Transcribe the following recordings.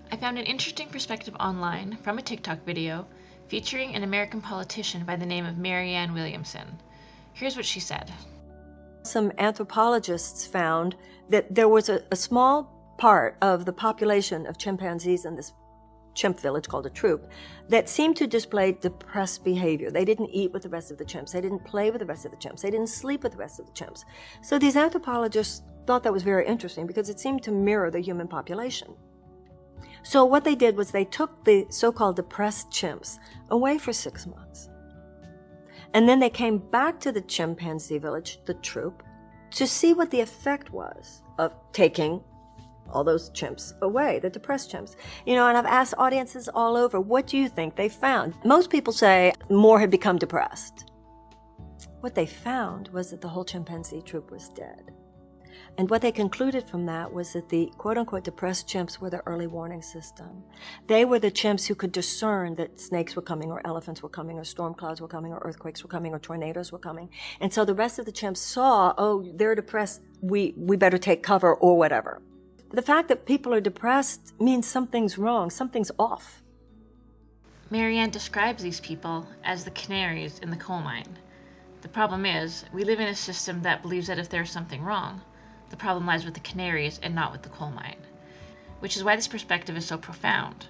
I found an interesting perspective online from a TikTok video featuring an American politician by the name of Marianne Williamson. Here's what she said. Some anthropologists found that there was a small part of the population of chimpanzees in this chimp village called a troop that seemed to display depressed behavior. They didn't eat with the rest of the chimps. They didn't play with the rest of the chimps. They didn't sleep with the rest of the chimps. So these anthropologists thought that was very interesting because it seemed to mirror the human population. So what they did was they took the so-called depressed chimps away for 6 months. And then they came back to the chimpanzee village, the troop, to see what the effect was of taking all those chimps away, the depressed chimps. And I've asked audiences all over, what do you think they found? Most people say more had become depressed. What they found was that the whole chimpanzee troop was dead. And what they concluded from that was that the quote-unquote depressed chimps were the early warning system. They were the chimps who could discern that snakes were coming, or elephants were coming, or storm clouds were coming, or earthquakes were coming, or tornadoes were coming. And so the rest of the chimps saw, oh, they're depressed, we better take cover, or whatever. The fact that people are depressed means something's wrong, something's off. Marianne describes these people as the canaries in the coal mine. The problem is, we live in a system that believes that if there's something wrong, the problem lies with the canaries and not with the coal mine, which is why this perspective is so profound.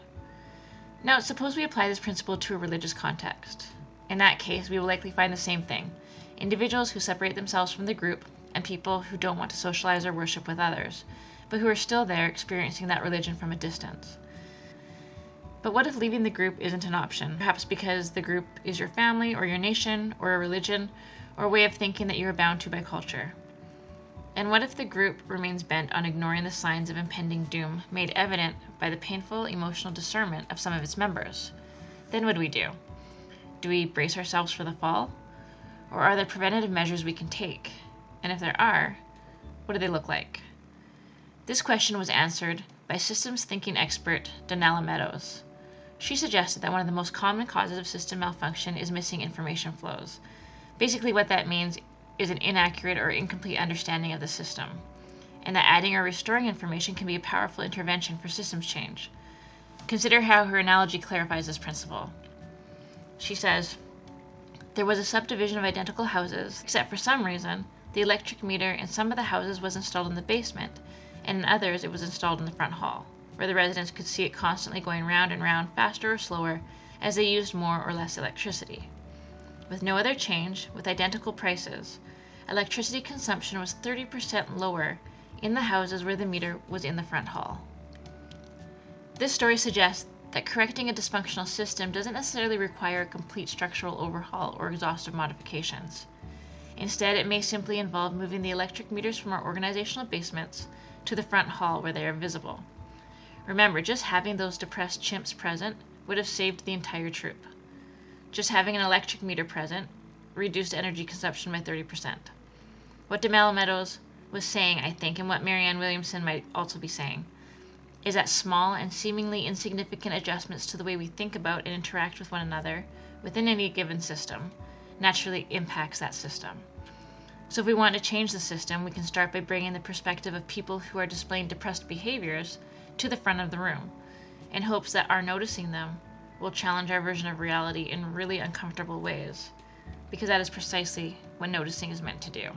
Now, suppose we apply this principle to a religious context. In that case, we will likely find the same thing: individuals who separate themselves from the group and people who don't want to socialize or worship with others, but who are still there experiencing that religion from a distance. But what if leaving the group isn't an option? Perhaps because the group is your family or your nation or a religion or a way of thinking that you are bound to by culture. And what if the group remains bent on ignoring the signs of impending doom made evident by the painful emotional discernment of some of its members? Then what do we do? Do we brace ourselves for the fall? Or are there preventative measures we can take? And if there are, what do they look like? This question was answered by systems thinking expert Donella Meadows. She suggested that one of the most common causes of system malfunction is missing information flows. Basically, what that means is an inaccurate or incomplete understanding of the system, and that adding or restoring information can be a powerful intervention for systems change. Consider how her analogy clarifies this principle. She says, there was a subdivision of identical houses, except for some reason, the electric meter in some of the houses was installed in the basement, and in others it was installed in the front hall, where the residents could see it constantly going round and round, faster or slower, as they used more or less electricity. With no other change, with identical prices, electricity consumption was 30% lower in the houses where the meter was in the front hall. This story suggests that correcting a dysfunctional system doesn't necessarily require a complete structural overhaul or exhaustive modifications. Instead, it may simply involve moving the electric meters from our organizational basements to the front hall where they are visible. Remember, just having those depressed chimps present would have saved the entire troop. Just having an electric meter present reduced energy consumption by 30%. What Donella Meadows was saying, I think, and what Marianne Williamson might also be saying, is that small and seemingly insignificant adjustments to the way we think about and interact with one another within any given system naturally impacts that system. So if we want to change the system, we can start by bringing the perspective of people who are displaying depressed behaviors to the front of the room, in hopes that our noticing them will challenge our version of reality in really uncomfortable ways, because that is precisely what noticing is meant to do.